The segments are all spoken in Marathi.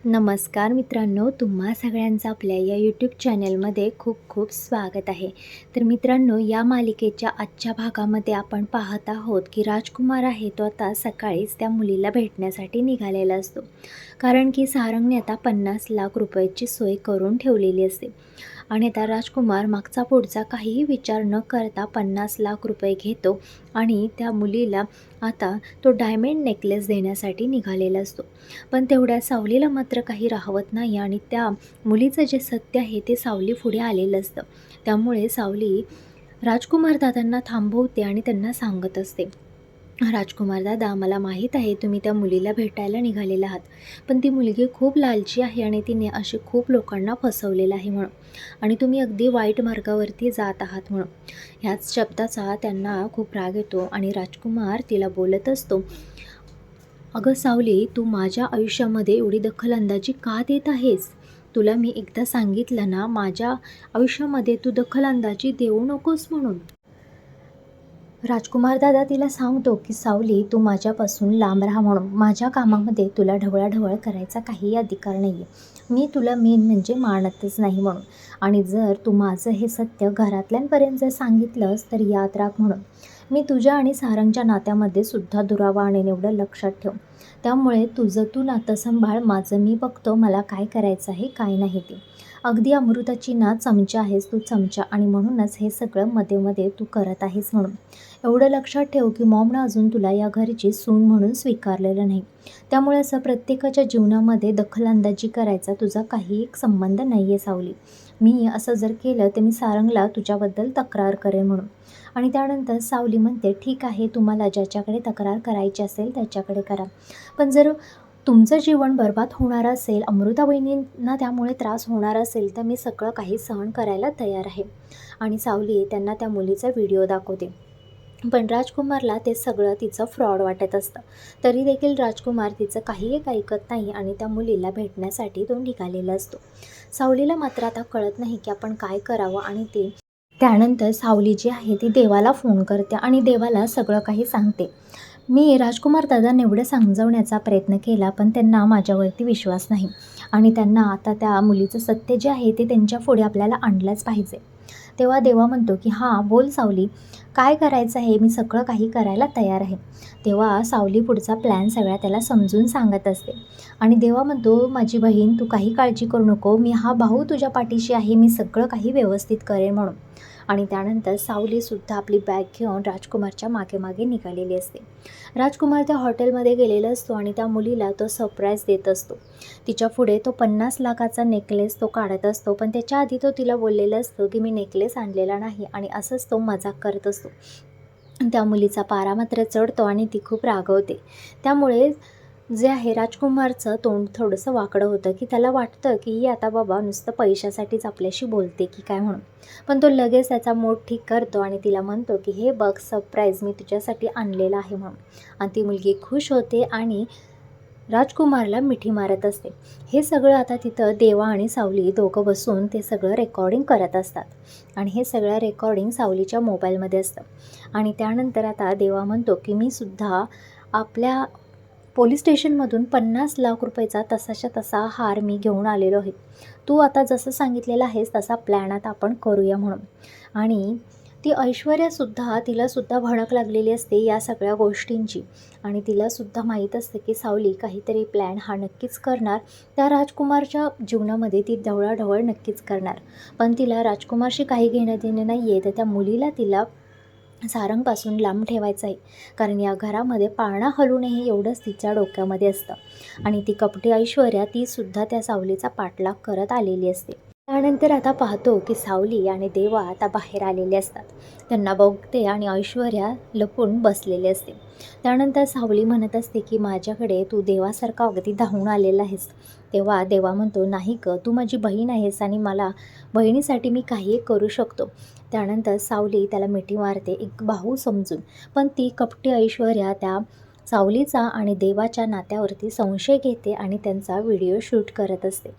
नमस्कार मित्रांनो, तुम्हा सगळ्यांचं आपल्या या यूट्यूब चॅनलमध्ये खूप खूप स्वागत आहे. तर मित्रांनो, या मालिकेच्या आजच्या भागामध्ये आपण पाहत आहोत की राजकुमार आहे तो आता सकाळीच त्या मुलीला भेटण्यासाठी निघालेला असतो. कारण की सारंगने आता 50 लाख रुपयाची सोय करून ठेवलेली असते आणि आता राजकुमार मागचा पुढचा काहीही विचार न करता 50 लाख रुपये घेतो आणि त्या मुलीला आता तो डायमंड नेकलेस देण्यासाठी निघालेला असतो. पण तेवढ्या सावलीला मात्र काही राहवत नाही आणि त्या मुलीचं जे सत्य आहे ते सावली पुढे आलेलं असतं. त्यामुळे सावली राजकुमार दादांना थांबवते आणि त्यांना सांगत असते, राजकुमार दादा, मला माहीत आहे तुम्ही त्या मुलीला भेटायला निघालेला आहात, पण ती मुलगी खूप लालची आहे आणि तिने असे खूप लोकांना फसवलेलं आहे म्हणून, आणि तुम्ही अगदी वाईट मार्गावरती जात आहात म्हणून. ह्याच शब्दाचा त्यांना खूप राग येतो आणि राजकुमार तिला बोलत असतो, अगं सावली, तू माझ्या आयुष्यामध्ये एवढी दखलंदाजी का देत आहेस? तुला मी एकदा सांगितलं ना, माझ्या आयुष्यामध्ये तू दखलंदाजी देऊ नकोस म्हणून. राजकुमार दादा तिला सांगतो की सावली, तू माझ्यापासून लांब राहा म्हणून. माझ्या कामामध्ये तुला ढवळाढवळ करायचा काहीही अधिकार नाही आहे. मी तुला मेन म्हणजे मानतच नाही म्हणून. आणि जर तू माझं हे सत्य घरातल्यांपर्यंत जर सांगितलंस तर याद राख म्हणून. मी तुझ्या आणि सारंगच्या नात्यामध्ये सुद्धा दुरावा आणेन, एवढं लक्षात ठेव. त्यामुळे तुझं तू नातं सांभाळ, माझं मी बघतो मला काय करायचं आहे काय नाही ते. अगदी अमृताची ना चमचा आहेस तू, चमचा, आणि म्हणूनच हे सगळं मध्ये मध्ये तू करत आहेस म्हणून. एवढं लक्षात ठेव की मॉमनं अजून तुला या घरची सून म्हणून स्वीकारलेलं नाही. त्यामुळे असं प्रत्येकाच्या जीवनामध्ये दखलंदाजी करायचा तुझा काही एक संबंध नाही आहे सावली. मी असं जर केलं तर मी सारंगला तुझ्याबद्दल तक्रार करेन म्हणून. आणि त्यानंतर सावली म्हणते, ठीक आहे, तुम्हाला ज्याच्याकडे तक्रार करायची असेल त्याच्याकडे करा, पण जर तुमचं जीवन बरबाद होणार असेल, अमृता वहिनींना त्यामुळे त्रास होणार असेल, तर मी सगळं काही सहन करायला तयार आहे. आणि सावली त्यांना त्या मुलीचा व्हिडिओ दाखवते. पण राजकुमारला ते सगळं तिचं फ्रॉड वाटत असतं. तरी देखील राजकुमार तिचं काही एक ऐकत नाही आणि त्या मुलीला भेटण्यासाठी तो निघालेला असतो. सावलीला मात्र आता कळत नाही की आपण काय करावं, आणि ती त्यानंतर सावली जी आहे ती देवाला फोन करते आणि देवाला सगळं काही सांगते. मी राजकुमार दादांना एवढं समजवण्याचा प्रयत्न केला, पण त्यांना माझ्यावरती विश्वास नाही आणि त्यांना आता त्या मुलीचं सत्य जे आहे ते त्यांच्या पुढे आपल्याला आणलंच पाहिजे. तेव्हा देवा म्हणतो की हां, बोल सावली, काय करायचं आहे, मी सगळं काही करायला तयार आहे. तेव्हा सावली पुढचा प्लॅन सगळ्या त्याला समजून सांगत असते आणि देवा म्हणतो, माझी बहीण, तू काही काळजी करू नको, मी हा भाऊ तुझ्या पाठीशी आहे, मी सगळं काही व्यवस्थित करेन म्हणून. आणि त्यानंतर सावलीसुद्धा आपली बॅग घेऊन राजकुमारच्या मागे मागे निघालेली असते. राजकुमार त्या हॉटेलमध्ये गेलेला असतो आणि त्या मुलीला तो सरप्राईज देत असतो. तिच्या पुढे तो 50 लाखाचा नेकलेस तो काढत असतो, पण त्याच्या आधी तो तिला बोललेला असतो की मी नेकलेस आणलेला नाही, आणि असंच तो मजाक करत असतो. त्या मुलीचा पारा मात्र चढतो आणि ती खूप रागवते. त्यामुळे जे आहे राजकुमारचं तोंड थोडंसं वाकडं होतं की त्याला वाटतं की ही आता बाबा नुसतं पैशासाठीच आपल्याशी बोलते की काय म्हणून. पण तो लगेच त्याचा मूड ठीक करतो आणि तिला म्हणतो की हे बघ, सरप्राईज मी तुझ्यासाठी आणलेलं आहे म्हणून. आणि ती मुलगी खुश होते आणि राजकुमारला मिठी मारत असते. हे सगळं आता तिथं देवा आणि सावली दोघं बसून ते सगळं रेकॉर्डिंग करत असतात आणि हे सगळं रेकॉर्डिंग सावलीच्या मोबाईलमध्ये असतं. आणि त्यानंतर आता देवा म्हणतो की मी सुद्धा आपल्या पोलीस स्टेशनमधून 50 लाख रुपयाचा तसाच्या तसा हार मी घेऊन आलेलो आहे. तू आता जसं सांगितलेलं आहेस तसा प्लॅन आता आपण करूया म्हणून. आणि ती ऐश्वर्यासुद्धा, तिलासुद्धा भणक लागलेली असते या सगळ्या गोष्टींची आणि तिलासुद्धा माहीत असते की सावली काहीतरी प्लॅन हा नक्कीच करणार. त्या राजकुमारच्या जीवनामध्ये ती ढवळाढवळ नक्कीच करणार. पण तिला राजकुमारशी काही घेणं देणं नाही आहे, तर त्या मुलीला तिला सारंगपासून लांब ठेवायचं आहे. कारण या घरामध्ये पाळणा हलू नये एवढंच तिच्या डोक्यामध्ये असतं. आणि ती कपटी ऐश्वर्या तीसुद्धा त्या सावलीचा पाठलाग करत आलेली असते. त्यानंतर आता पाहतो की सावली आणि देवा आता बाहेर आलेले असतात. त्यांना बघते आणि ऐश्वर्या लपून बसलेले असते. त्यानंतर सावली म्हणत असते की माझ्याकडे तू देवासारखा अगदी धावून आलेला आहेस. तेव्हा देवा म्हणतो, नाही ग, तू माझी बहीण आहेस आणि मला बहिणीसाठी मी काही करू शकतो. त्यानंतर सावली त्याला मिठी मारते एक भाऊ समजून, पण ती कपटी ऐश्वर्या त्या सावलीचा आणि देवाच्या नात्यावरती संशय घेते आणि त्यांचा व्हिडिओ शूट करत असते.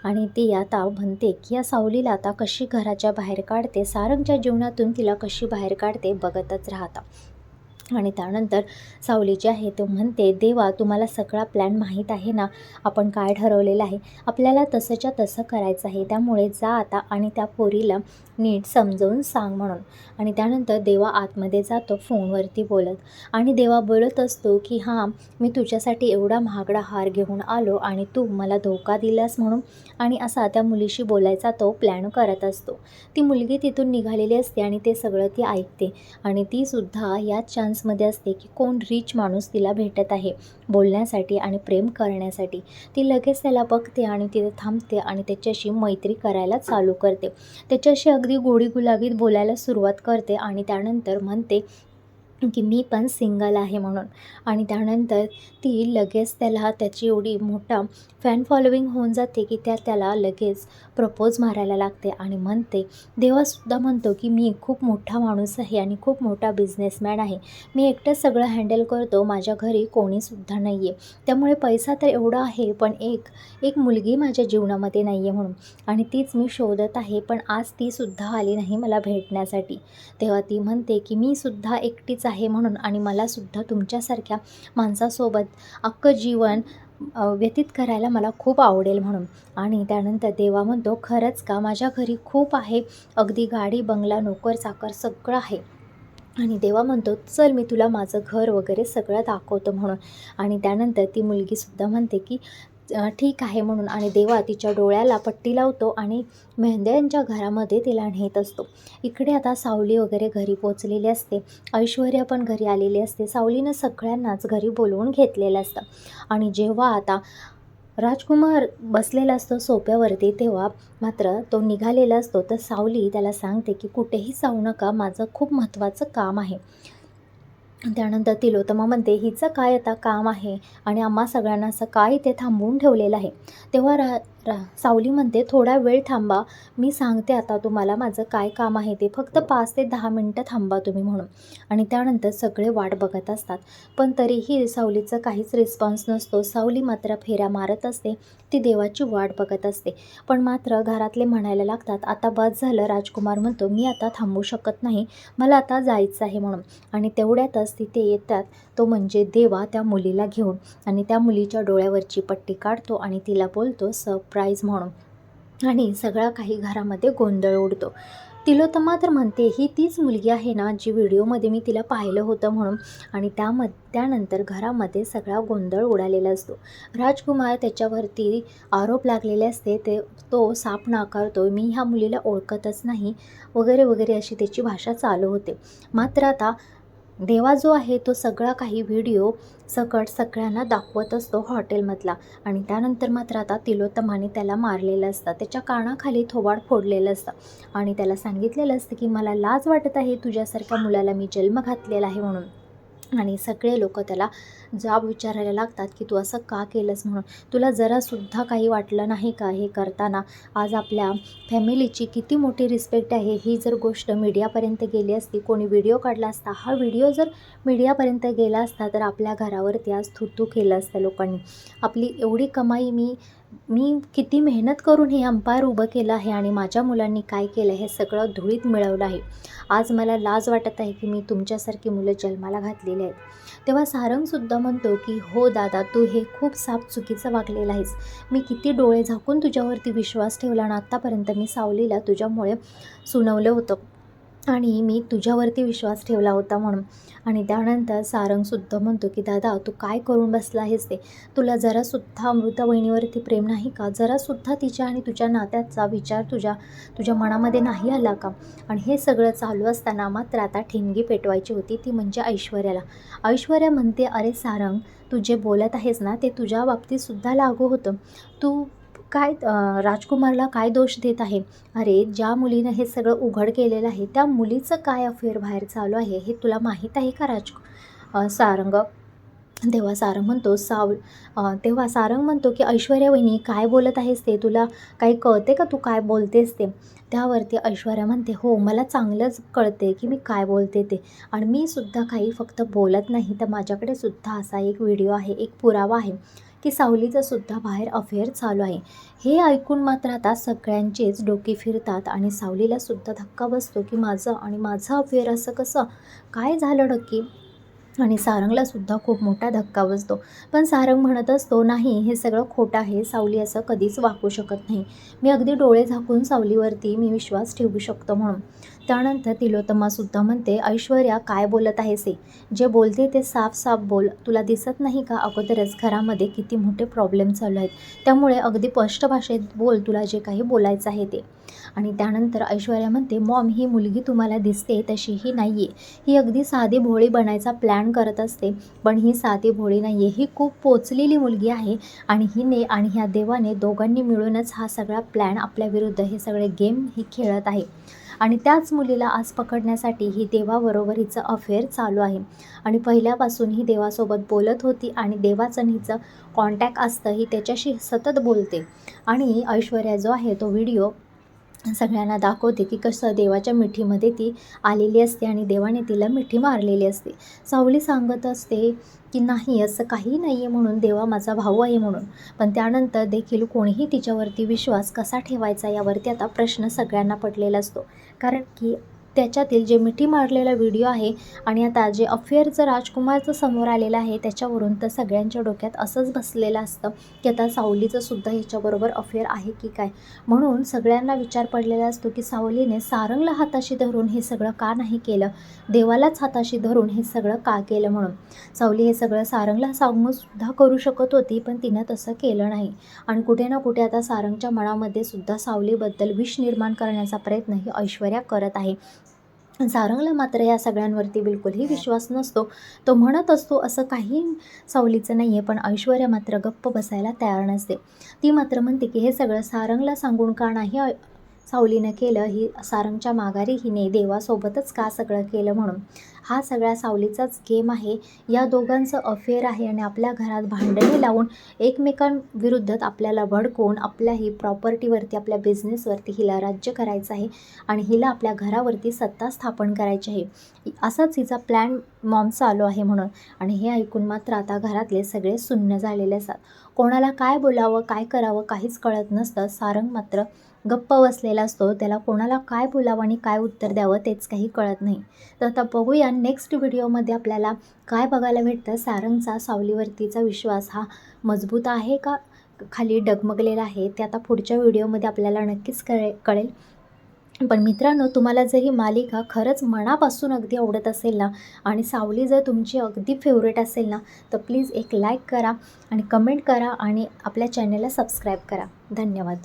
आणि ती आता म्हणते की या सावलीला आता कशी घराच्या बाहेर काढते, सारंगच्या जीवनातून तिला कशी बाहेर काढते बघतच राहता. आणि त्यानंतर सावली जी आहे तो म्हणते, देवा तुम्हाला सगळा प्लॅन माहीत आहे ना, आपण काय ठरवलेलं आहे, आपल्याला तसंच्या तसं करायचं आहे, त्यामुळे जा आता आणि त्या पोरीला नीट समजावून सांग म्हणून. आणि त्यानंतर देवा आतमध्ये जातो फोनवरती बोलत, आणि देवा बोलत असतो की हां, मी तुझ्यासाठी एवढा महागडा हार घेऊन आलो आणि तू मला धोका दिलास म्हणून. आणि असा त्या मुलीशी बोलायचा तो प्लॅन करत असतो. ती मुलगी तिथून निघालेली असते आणि ते सगळं ती ऐकते, आणि तीसुद्धा याच चान्समध्ये असते की कोण रिच माणूस तिला भेटत आहे बोलण्यासाठी आणि प्रेम करण्यासाठी. ती लगेच त्याला बघते आणि तिथे थांबते आणि त्याच्याशी मैत्री करायला चालू करते. त्याच्याशी अगदी गोडी गुलाबीत बोलायला सुरुवात करते आणि त्यानंतर म्हणते की मी पण सिंगल आहे म्हणून. आणि त्यानंतर ती लगेच त्याला त्याची एवढी मोठा फॅन फॉलोविंग होऊन जाते की त्याला लगेच प्रपोज मारायला लागते आणि म्हणते, देवासुद्धा म्हणतो की मी खूप मोठा माणूस आहे आणि खूप मोठा बिझनेसमॅन आहे, मी एकटंच सगळं हँडल करतो, माझ्या घरी कोणीसुद्धा नाही आहे, त्यामुळे पैसा तर एवढा आहे पण एक मुलगी माझ्या जीवनामध्ये नाही आहे म्हणून, आणि तीच मी शोधत आहे, पण आज तीसुद्धा आली नाही मला भेटण्यासाठी. तेव्हा ती म्हणते की मी सुद्धा एकटीच आहे म्हणून, आणि मलासुद्धा तुमच्यासारख्या माणसासोबत अख्खं जीवन व्यतीत करायला मला खूप आवडेल म्हणून. आणि त्यानंतर देवा म्हणतो, खरंच का, माझ्या घरी खूप आहे, अगदी गाडी बंगला नोकर चाकर सगळं आहे. आणि देवा म्हणतो, चल मी तुला माझं घर वगैरे सगळं दाखवतो म्हणून. आणि त्यानंतर ती मुलगीसुद्धा म्हणते की ठीक आहे म्हणून. आणि देवा तिच्या डोळ्याला पट्टी लावतो आणि मेहंद्यांच्या घरामध्ये तिला नेत असतो. इकडे आता सावली वगैरे घरी पोचलेली असते, ऐश्वर्या पण घरी आलेली असते. सावलीनं सगळ्यांनाच घरी बोलवून घेतलेलं असतं. आणि जेव्हा आता राजकुमार बसलेला असतो सोफ्यावरती, तेव्हा मात्र तो निघालेला असतो. तर सावली त्याला सांगते की कुठेही जाऊ नका, माझं खूप महत्त्वाचं काम आहे. त्यानंतर तिलोत्तमा म्हणते, हिचं काय आता काम आहे आणि आम्हा सगळ्यांना असं काय इथे थांबवून ठेवलेलं आहे. तेव्हा सावली म्हणते, थोडा वेळ थांबा, मी सांगते आता तुम्हाला माझं काय काम आहे ते, फक्त 5 ते 10 मिनटं थांबा तुम्ही म्हणून. आणि त्यानंतर सगळे वाट बघत असतात, पण तरीही सावलीचं काहीच रिस्पॉन्स नसतो. सावली मात्र फेऱ्या मारत असते, ती देवाची वाट बघत असते. पण मात्र घरातले म्हणायला लागतात, आता बस झालं. राजकुमार म्हणतो, मी आता थांबू शकत नाही, मला आता जायचं आहे म्हणून. आणि तेवढ्यातच तिथे येतात तो म्हणजे देवा त्या मुलीला घेऊन, आणि त्या मुलीच्या डोळ्यावरची पट्टी काढतो आणि तिला बोलतो सरप्राईज म्हणून. आणि सगळा काही घरामध्ये गोंधळ उडतो. तिलोत्तमा तर म्हणते, ही तीच मुलगी आहे ना जी व्हिडिओमध्ये मी तिला पाहिलं होतं म्हणून. आणि त्यानंतर घरामध्ये सगळा गोंधळ उडालेला असतो. राजकुमार त्याच्यावरती आरोप लागलेले असते, तो साफ नाकारतो, मी ह्या मुलीला ओळखतच नाही वगैरे वगैरे अशी त्याची भाषा चालू होते. मात्र आता देवा जो आहे तो सगळा काही व्हिडिओ सकट सगळ्यांना दाखवत असतो हॉटेलमधला. आणि त्यानंतर मात्र आता तिलोत्तमाने त्याला मारलेलं असतं, त्याच्या कानाखाली थोबाड फोडलेलं असतं, आणि त्याला सांगितलेलं असतं की मला लाज वाटत आहे, तुझ्यासारख्या मुलाला मी जन्म घातलेला आहे म्हणून. आणि सगळे लोक त्याला जाब विचारायला लागतात की तू असं का केलंस म्हणून, तुला जरासुद्धा काही वाटलं नाही का हे करताना. आज आपल्या फॅमिलीची किती मोठी रिस्पेक्ट आहे, ही जर गोष्ट मीडियापर्यंत गेली असती, कोणी व्हिडिओ काढला असता, हा व्हिडिओ जर मीडियापर्यंत गेला असता तर आपल्या घरावरती आज थू केलं असतं लोकांनी. आपली एवढी कमाई मी किती मेहनत करून हे अंपायर उभं केलं आहे, आणि माझ्या मुलांनी काय केलं हे सगळं धुळीत मिळवलं आहे. आज मला लाज वाटत आहे की मी तुमच्यासारखी मुलं जन्माला घातलेली आहेत. तेव्हा सारंगसुद्धा म्हणतो की हो दादा, तू हे खूप साफ चुकीचं वागलेलं आहेस, मी किती डोळे झाकून तुझ्यावरती विश्वास ठेवला ना आत्तापर्यंत, मी सावलीला तुझ्यामुळे सुनवलं होतं आणि मी तुझ्यावरती विश्वास ठेवला होता म्हणून. आणि त्यानंतर सारंगसुद्धा म्हणतो की दादा, तू काय करून बसला आहेस ते, तुला जरासुद्धा अमृता वहिनीवरती प्रेम नाही का, जरासुद्धा तिच्या आणि तुझ्या नात्याचा विचार तुझ्या मनामध्ये नाही आला का. आणि हे सगळं चालू असताना मात्र आता ठिणगी पेटवायची होती, ती म्हणजे ऐश्वर्याला. ऐश्वर्या म्हणते, अरे सारंग, तू जे बोलत आहेस ना ते तुझ्या बाबतीतसुद्धा लागू होतं, तू काय राजकुमारला काय दोष देत आहे. अरे ज्या मुलीनं हे सगळं उघड केलेलं आहे त्या मुलीचं काय अफेअर बाहेर चालू आहे हे तुला माहीत आहे का सारंग. तेव्हा सारंग म्हणतो की ऐश्वर्या वहिनी, काय बोलत आहेस ते, तुला काही कळते का, तू काय बोलतेस ते. त्यावरती ऐश्वर्या म्हणते, हो मला चांगलंच कळते की मी काय बोलते ते, आणि मी सुद्धा काही फक्त बोलत नाही, तर माझ्याकडे सुद्धा असा एक व्हिडिओ आहे, एक पुरावा आहे की सावलीचं सुद्धा बाहेर अफेअर चालू आहे. हे ऐकून मात्र आता सगळ्यांचेच डोके फिरतात आणि सावलीला सुद्धा धक्का बसतो की माझं अफेअर असं कसं काय झालं नक्की. आणि सारंगलासुद्धा खूप मोठा धक्का बसतो. पण सारंग म्हणत असतो, नाही हे सगळं खोटं आहे, सावली असं कधीच वागू शकत नाही. मी अगदी डोळे झाकून सावलीवरती मी विश्वास ठेवू शकतो म्हणून. त्यानंतर तिलोत्तमासुद्धा म्हणते, ऐश्वर्या काय बोलत आहेस हे? जे बोलते ते साफ साफ बोल. तुला दिसत नाही का अगोदरच घरामध्ये किती मोठे प्रॉब्लेम चालू आहेत. त्यामुळे अगदी स्पष्ट भाषेत बोल, तुला जे काही बोलायचं आहे ते. आणि त्यानंतर ऐश्वर्या म्हणते, मॉम ही मुलगी तुम्हाला दिसते तशीही नाही आहे. ही अगदी साधी भोळी बनायचा प्लॅन करत असते, पण ही साधी भोळी नाही आहे. ही खूप पोचलेली मुलगी आहे आणि हिने आणि ह्या देवाने दोघांनी मिळूनच हा सगळा प्लॅन आपल्याविरुद्ध हे सगळे गेम ही खेळत आहे. आणि त्याच मुलीला आज पकडण्यासाठी ही देवाबरोबर हिचं अफेअर चालू आहे. आणि पहिल्यापासून ही देवासोबत बोलत होती आणि देवाचं आणि हिचं कॉन्टॅक्ट असतं, ही त्याच्याशी सतत बोलते. आणि ऐश्वर्या जो आहे तो व्हिडिओ सगळ्यांना दाखवते की कसं देवाच्या मिठीमध्ये ती आलेली असते आणि देवाने तिला मिठी मारलेली असते. सावली सांगत असते की नाही असं काही नाही आहे म्हणून, देवा माझा भाऊ आहे म्हणून. पण त्यानंतर देखील कोणीही तिच्यावरती विश्वास कसा ठेवायचा यावरती आता प्रश्न सगळ्यांना पडलेला असतो. कारण की त्याच्यातील जे मिठी मारलेला व्हिडिओ आहे आणि आता जे अफेअरचं राजकुमारचं समोर आलेलं आहे त्याच्यावरून तर सगळ्यांच्या डोक्यात असंच बसलेलं असतं की आता सावलीचं सुद्धा ह्याच्याबरोबर अफेअर आहे की काय. म्हणून सगळ्यांना विचार पडलेला असतो की सावलीने सारंगला हाताशी धरून हे सगळं का नाही केलं, देवालाच हाताशी धरून हे सगळं का केलं म्हणून. सावली हे सगळं सारंगला सांगूनसुद्धा करू शकत होती, पण तिनं तसं केलं नाही. आणि कुठे ना कुठे आता सारंगच्या मनामध्ये सुद्धा सावलीबद्दल विष निर्माण करण्याचा प्रयत्न ही ऐश्वर्या करत आहे. सारंगला मात्र या सगळ्यांवरती बिलकुलही विश्वास नसतो. तो म्हणत असतो असं काही सावलीचं नाही आहे, पण ऐश्वर्या मात्र गप्प बसायला तयार नसते. ती मात्र म्हणते की हे सगळं सारंगला सांगून का नाही सावलीनं केलं, ही सारंगच्या माघारी हिने देवासोबतच का सगळं केलं म्हणून. हा सगळा सावलीचाच गेम आहे. या दोघांचं अफेअर आहे आणि आपल्या घरात भांडणे लावून एकमेकांविरुद्ध आपल्याला भडकवून आपल्या ही प्रॉपर्टीवरती, आपल्या बिझनेसवरती हिला राज्य करायचं आहे आणि हिला आपल्या घरावरती सत्ता स्थापन करायची आहे. असाच हिचा प्लॅन मॉम चालू आहे म्हणून. आणि हे ऐकून मात्र आता घरातले सगळे सुन्न झालेले असतात. कोणाला काय बोलावं, काय करावं काहीच कळत नसतं. सारंग मात्र गप्प बसलेला असतो. त्याला कोणाला काय बोलावं आणि काय उत्तर द्यावं तेच काही कळत नाही. तर आता बघूया नेक्स्ट व्हिडिओमध्ये आपल्याला काय बघायला भेटतं. सारंगचा सावलीवरतीचा विश्वास हा मजबूत आहे का खाली डगमगलेला आहे, ते आता पुढच्या व्हिडिओमध्ये आपल्याला नक्कीच कळेल. पण मित्रांनो, तुम्हाला जर ही मालिका खरंच मनापासून अगदी आवडत असेल ना आणि सावली जर तुमची अगदी फेवरेट असेल ना, तर प्लीज एक लाईक करा आणि कमेंट करा आणि आपल्या चॅनलला सबस्क्राईब करा. धन्यवाद.